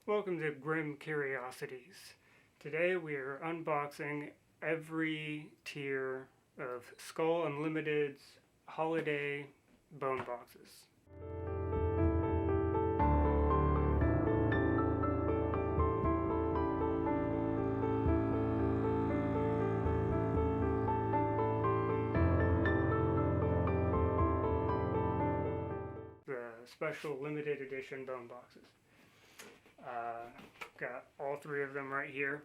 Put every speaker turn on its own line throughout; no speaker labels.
Welcome to Grim Curiosities. Today we are unboxing every tier of Skull Unlimited's holiday bone boxes. The special limited edition bone boxes. Got all three of them right here.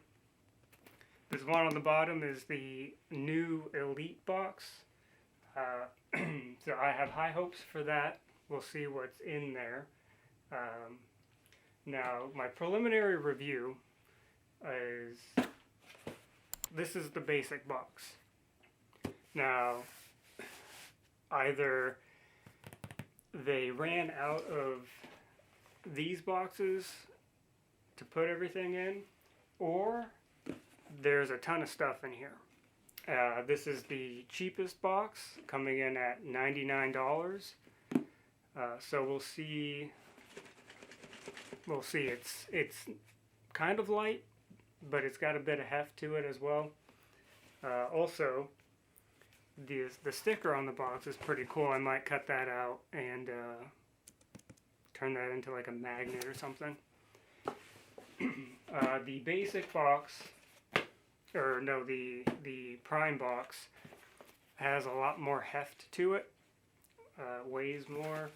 This one on the bottom is the new Elite box. So I have high hopes for that. We'll see what's in there. Now, my preliminary review is this is the basic box. Now, either they ran out of these boxes to put everything in, or there's a ton of stuff in here. This is the cheapest box, coming in at $99. So we'll see. It's kind of light, but it's got a bit of heft to it as well. Also, the sticker on the box is pretty cool. I might cut that out and turn that into like a magnet or something. The basic box, or no, the prime box has a lot more heft to it, weighs more,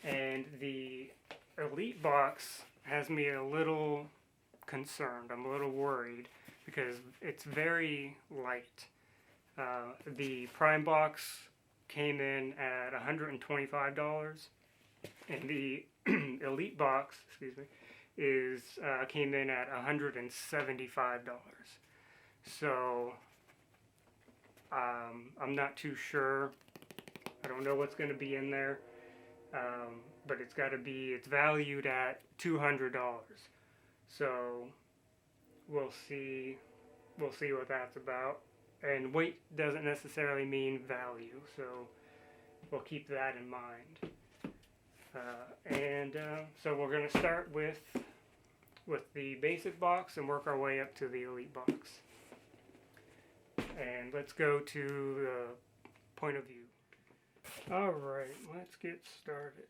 and the Elite box has me a little concerned. I'm a little worried because it's very light. The prime box came in at $125, and the Elite box, came in at $175. So I'm not too sure. I don't know what's going to be in there, but it's valued at $200. So we'll see what that's about. And weight doesn't necessarily mean value, so we'll keep that in mind. So we're going to start with the basic box and work our way up to the Elite box. And let's go to the point of view. Alright, let's get started.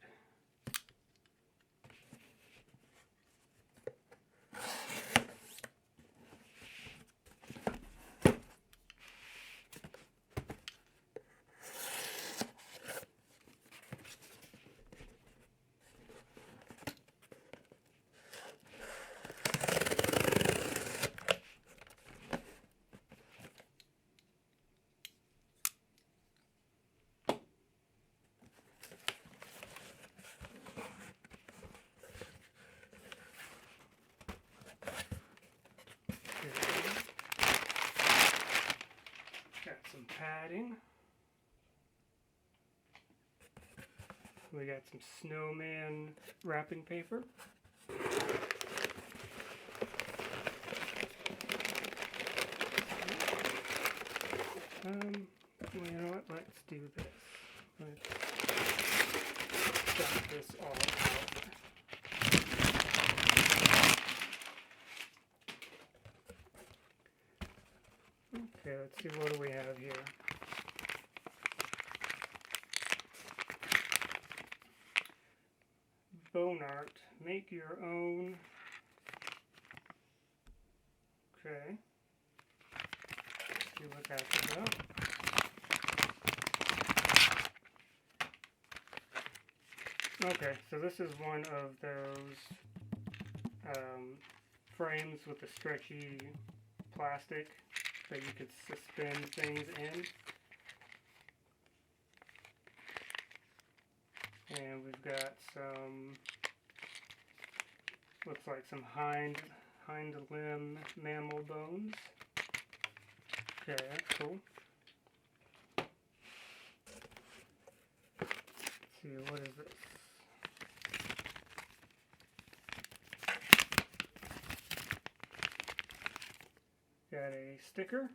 Got some padding. We got some snowman wrapping paper. Well, you know what? Let's do this. Let's dump this all out. Okay, let's see, what do we have here? Bone art, make your own. Okay. Let's see what that's about. Okay, so this is one of those frames with the stretchy plastic that you could suspend things in. And we've got some, looks like some hind limb mammal bones. Okay, that's cool. Let's see, what is this? Got a sticker.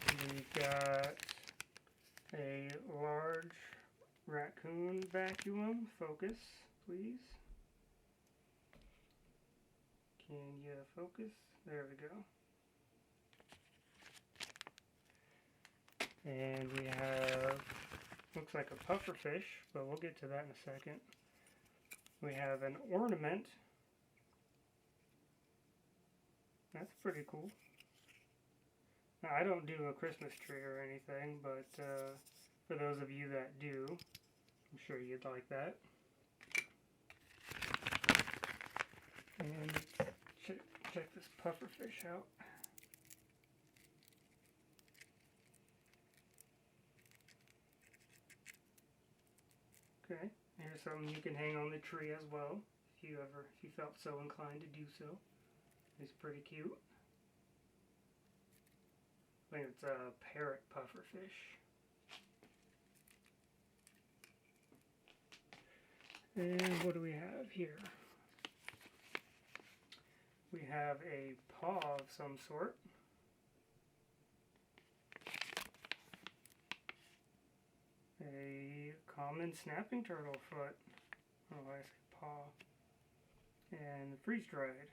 We've got a large raccoon vacuum. Focus, please. Can you focus? There we go. And we have, looks like a pufferfish, but we'll get to that in a second. We have an ornament. That's pretty cool. Now, I don't do a Christmas tree or anything, but for those of you that do, I'm sure you'd like that. And check this pufferfish out. Okay, here's something you can hang on the tree as well, if you felt so inclined to do so. It's pretty cute. I think it's a parrot pufferfish. And what do we have here? We have a paw of some sort. A common snapping turtle foot. Oh, I said paw. And freeze-dried.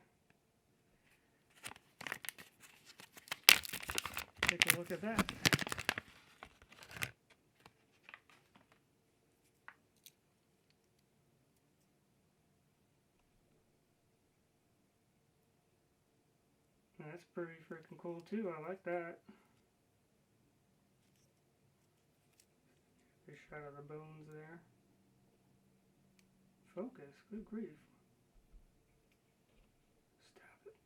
Take a look at that. That's pretty freaking cool too. I like that. Fish out of the bones there. Focus. Good grief. Stop it.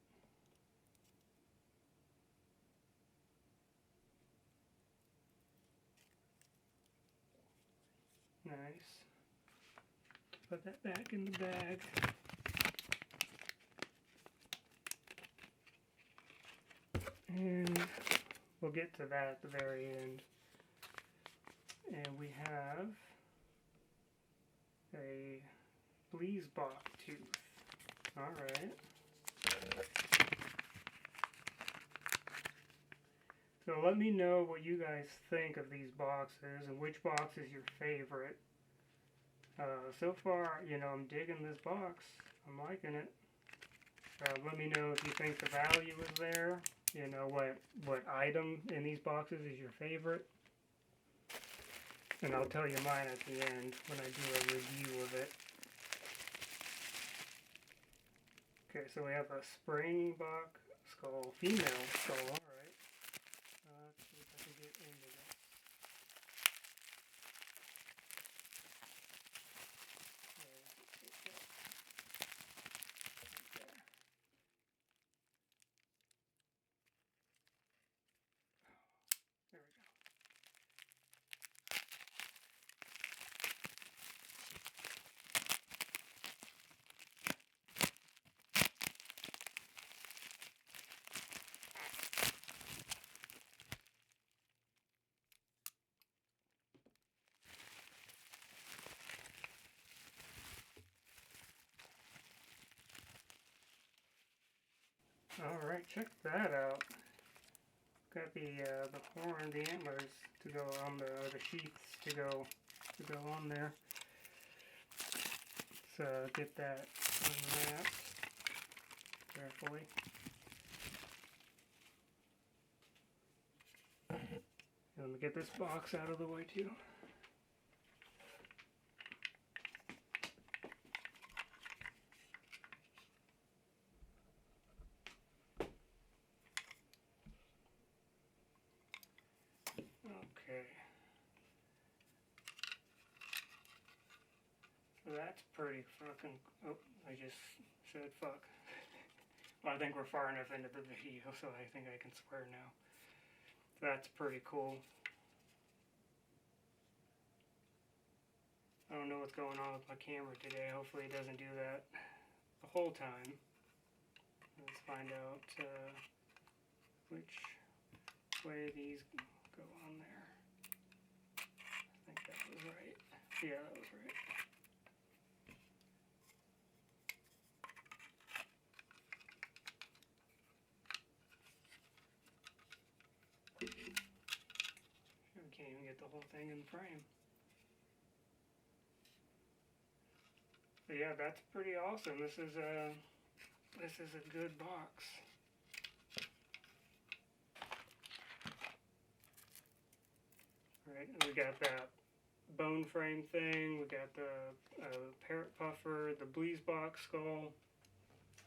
Nice. Put that back in the bag. And we'll get to that at the very end. And we have a Fleasbach tooth. Alright. So let me know what you guys think of these boxes and which box is your favorite. So far, you know, I'm digging this box. I'm liking it. Let me know if you think the value is there. You know, what item in these boxes is your favorite. And I'll tell you mine at the end when I do a review of it. Okay, so we have a Springbok skull, female skull, alright. Let's see if I can get into that. There we go. Alright, check that out. Got the horn, the antlers to go on the sheaths to go on there. So get that unwrapped carefully. And let me get this box out of the way too. Okay. So that's pretty fucking... Oh, I just said fuck. Well, I think we're far enough into the video, so I think I can swear now. That's pretty cool. I don't know what's going on with my camera today. Hopefully it doesn't do that the whole time. Let's find out which way these go on there. I think that was right. Yeah, that was right. We can't even get the whole thing in frame. So yeah, that's pretty awesome. This is a good box. Right, and we got that bone frame thing. We got the parrot puffer, the Bleasbox skull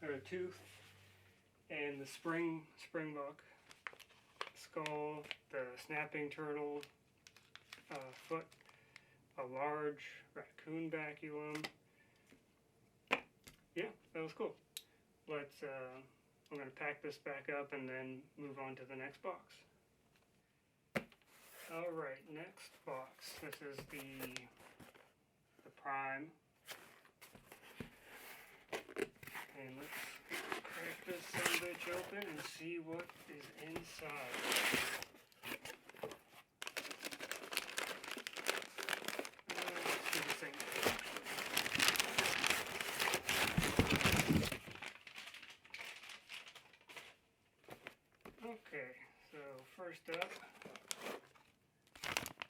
or tooth, and the springbok skull, the snapping turtle foot, a large raccoon baculum. Yeah, that was cool. Let's. I'm gonna pack this back up and then move on to the next box. All right, next box. This is the prime, and let's crack this sumbitch open and see what is inside. Let's do the same thing. Okay, so first up,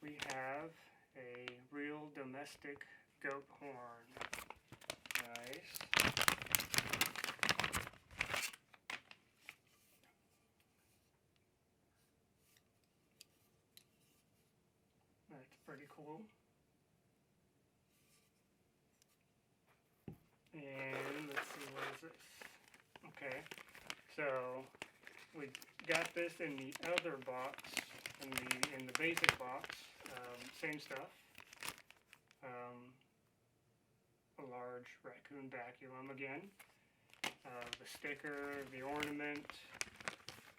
we have a real domestic goat horn. Nice. That's pretty cool. And let's see, what is this? Okay, so we got this in the other box, in the basic box. Same stuff. A large raccoon baculum again. The sticker, the ornament,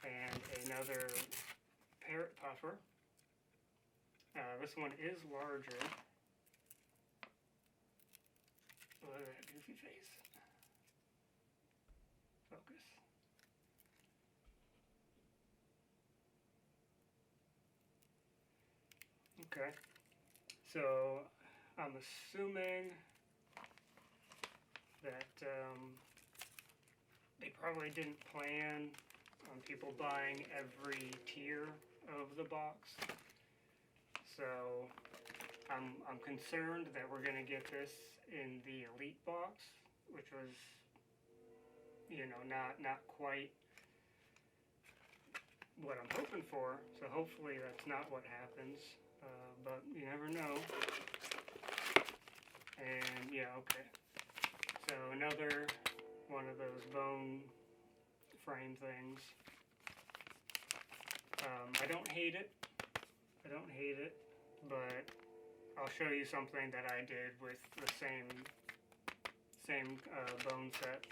and another parrot puffer. This one is larger. Look at that goofy face. Focus. Okay. So I'm assuming that they probably didn't plan on people buying every tier of the box. So I'm concerned that we're going to get this in the Elite box, which was, you know, not quite what I'm hoping for. So hopefully that's not what happens, but you never know. And yeah, okay. So another one of those bone frame things. I don't hate it. But I'll show you something that I did with the same bone set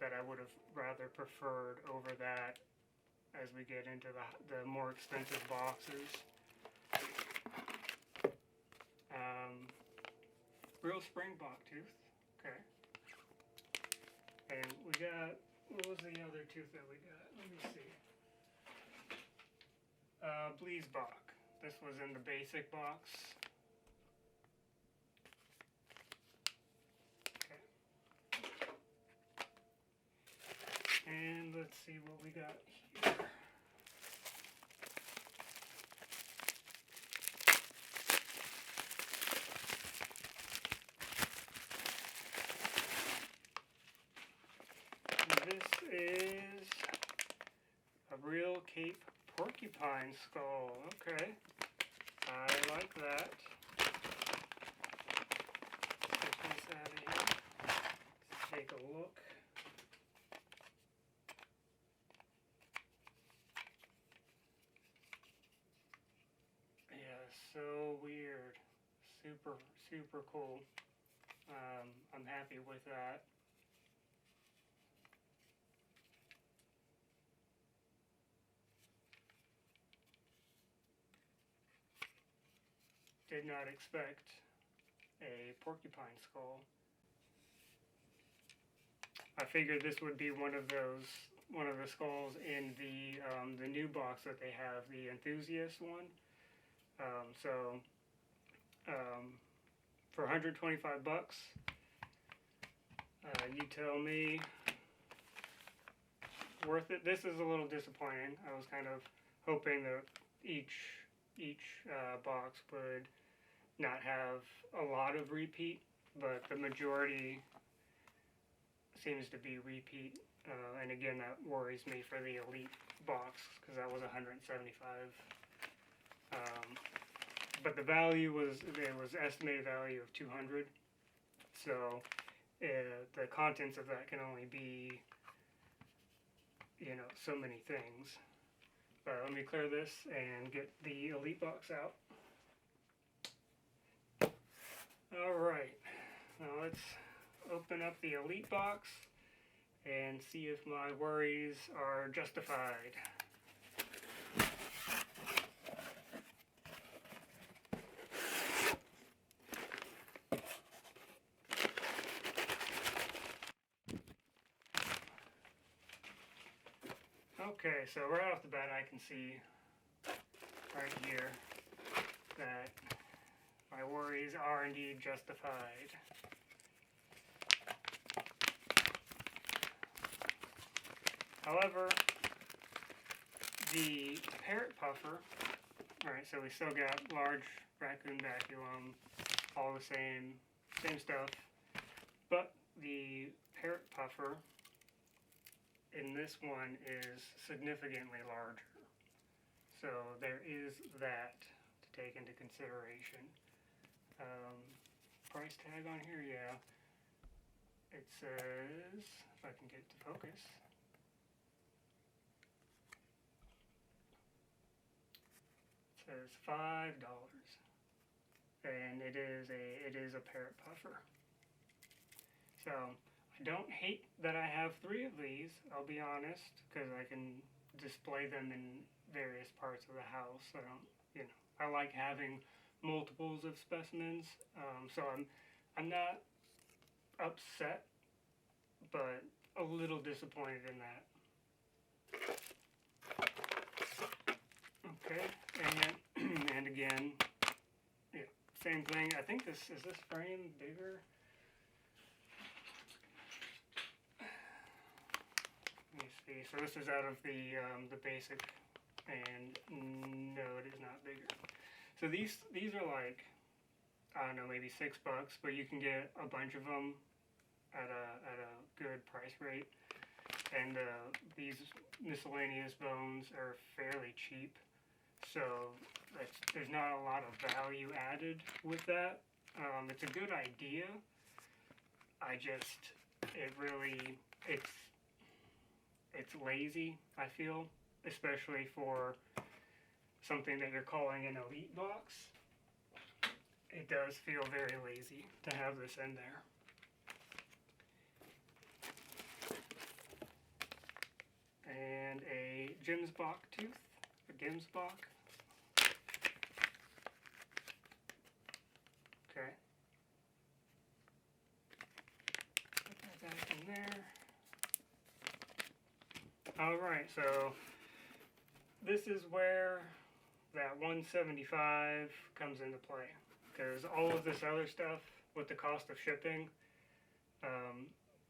that I would have rather preferred over that as we get into the more expensive boxes. Real springbok tooth. Okay. And we got, what was the other tooth that we got? Let me see. Bleasbox. This was in the basic box. Okay. And let's see what we got here. This is a real Cape porcupine skull. Okay. I like that. Get this out of here. Let's take a look. Yeah, so weird. Super cool. I'm happy with that. Did not expect a porcupine skull. I figured this would be one of the skulls in the new box that they have, the enthusiast one. For 125 bucks, you tell me, worth it. This is a little disappointing. I was kind of hoping that each box would not have a lot of repeat but the majority seems to be repeat. And again, that worries me for the Elite box because that was $175. But the value was, there was estimated value of $200. So the contents of that can only be, you know, so many things. But let me clear this and get the Elite box out. Alright, now let's open up the Elite box and see if my worries are justified. Okay, so right off the bat I can see right here that my worries are indeed justified. However, the parrot puffer, alright, so we still got large raccoon baculum, all the same stuff, but the parrot puffer in this one is significantly larger. So there is that to take into consideration. Price tag on here, yeah. It says, if I can get it to focus, it says $5, and it is a parrot puffer. So I don't hate that I have 3 of these, I'll be honest, because I can display them in various parts of the house. I don't, you know, I like having multiples of specimens, so I'm not upset, but a little disappointed in that. Okay, and again, yeah, same thing. I think is this frame bigger? Let me see. So this is out of the basic, and no, it is not bigger. So these are like, I don't know, maybe $6, but you can get a bunch of them at a good price rate. And these miscellaneous bones are fairly cheap, so there's not a lot of value added with that. It's a good idea. It's lazy, I feel, especially for something that you're calling an Elite box. It does feel very lazy to have this in there. And a Gemsbok tooth, a Gemsbok. Okay. Put that back in there. Alright, so this is where that $175 comes into play. Because all of this other stuff with the cost of shipping,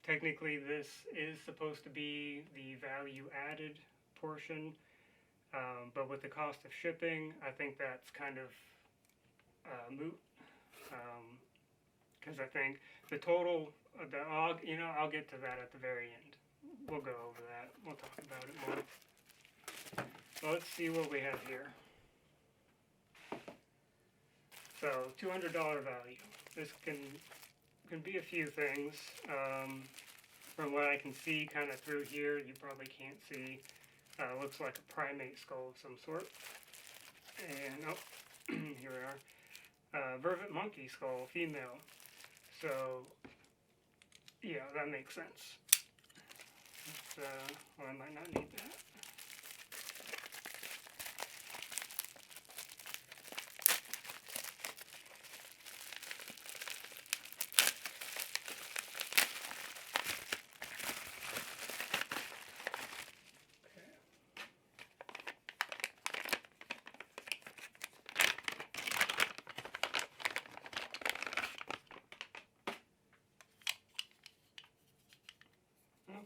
technically this is supposed to be the value added portion, but with the cost of shipping, I think that's kind of moot. Because I think the total, I'll get to that at the very end. We'll go over that. We'll talk about it more. So let's see what we have here. So $200 value. This can be a few things. From what I can see kind of through here, you probably can't see. Looks like a primate skull of some sort. And oh, here we are. Vervet monkey skull, female. So yeah, that makes sense. Well, I might not need that.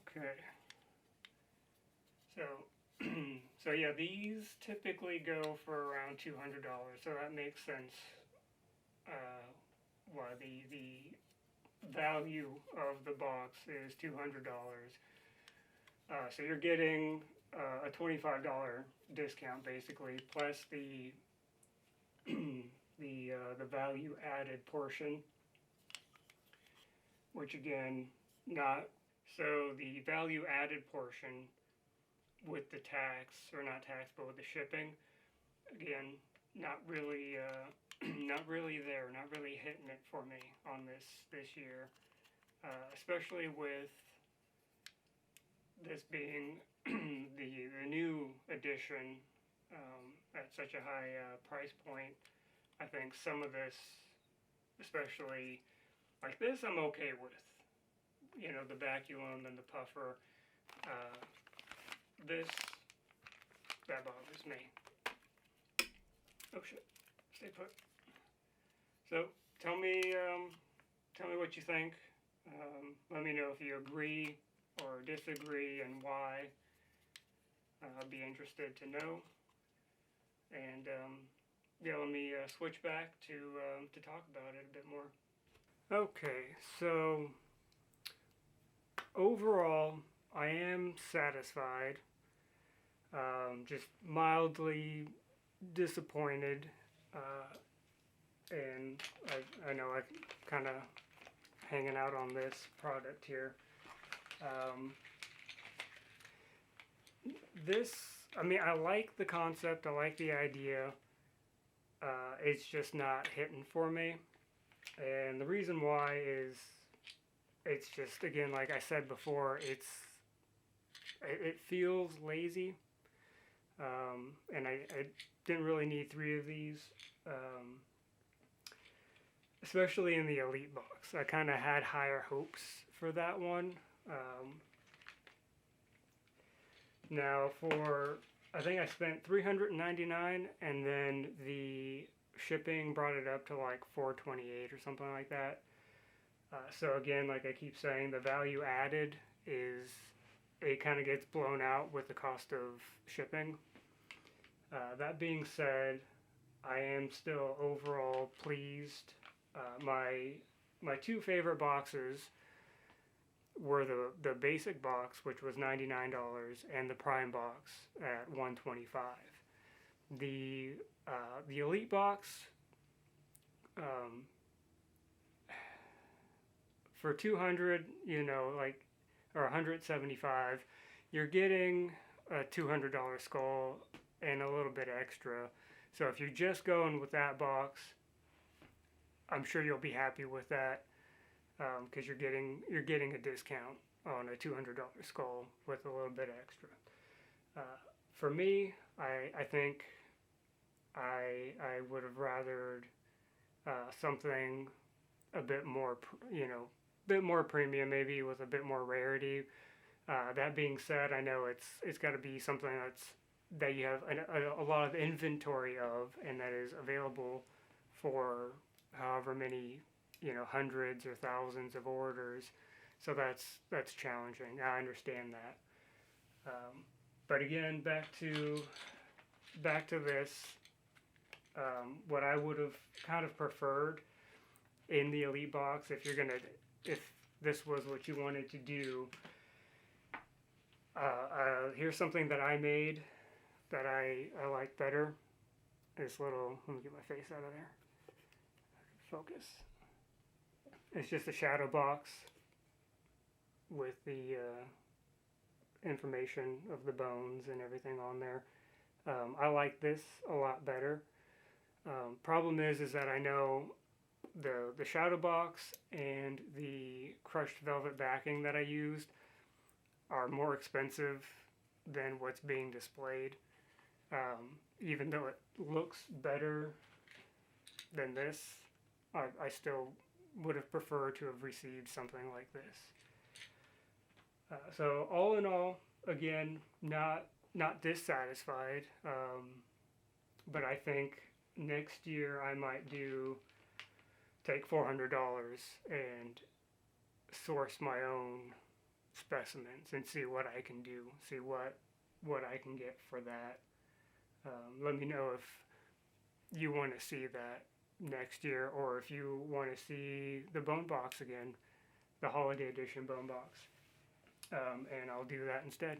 Okay. So yeah, these typically go for around $200, so that makes sense. Why the value of the box is $200. So you're getting a $25 discount basically, plus the the value added portion, which again, not so the value added portion with the tax, or not tax, but with the shipping, again, not really not really there, not really hitting it for me on this year, especially with this being the new edition at such a high price point. I think some of this, especially like this, I'm okay with. You know, the vacuum and the puffer. This, that bothers me. Oh shit! Stay put. So tell me what you think. Let me know if you agree or disagree and why. I'd be interested to know. And yeah, let me switch back to talk about it a bit more. Okay, so overall, I am satisfied. Just mildly disappointed, and I know I'm kind of hanging out on this product here. I mean, I like the concept, I like the idea, it's just not hitting for me, and the reason why is, it's just, again, like I said before, it feels lazy, and I didn't really need 3 of these, especially in the Elite box. I kind of had higher hopes for that one. Now I think I spent $399, and then the shipping brought it up to like $428 or something like that. So again, like I keep saying, the value added is, it kind of gets blown out with the cost of shipping. That being said, I am still overall pleased. My 2 favorite boxes were the basic box, which was $99, and the prime box at $125. The Elite box, for $200, you know, like, or $175, you're getting a $200 skull and a little bit extra. So if you're just going with that box, I'm sure you'll be happy with that, because you're getting a discount on a $200 skull with a little bit extra. For me, I think I would have rathered something a bit more, bit more premium, maybe with a bit more rarity. That being said, I know it's got to be something that you have a lot of inventory of, and that is available for however many, hundreds or thousands of orders. So that's challenging. I understand that. But again, back to this. What I would have kind of preferred in the Elite box, if this was what you wanted to do, here's something that I made that I like better. This little, let me get my face out of there. Focus. It's just a shadow box with the information of the bones and everything on there. I like this a lot better. Problem is that I know the shadow box and the crushed velvet backing that I used are more expensive than what's being displayed. Even though it looks better than this, I still would have preferred to have received something like this. So all in all, again, not dissatisfied, but I think next year I might take $400 and source my own specimens and see what I can do, see what I can get for that. Let me know if you want to see that next year, or if you want to see the bone box again. the holiday edition bone box. And I'll do that instead.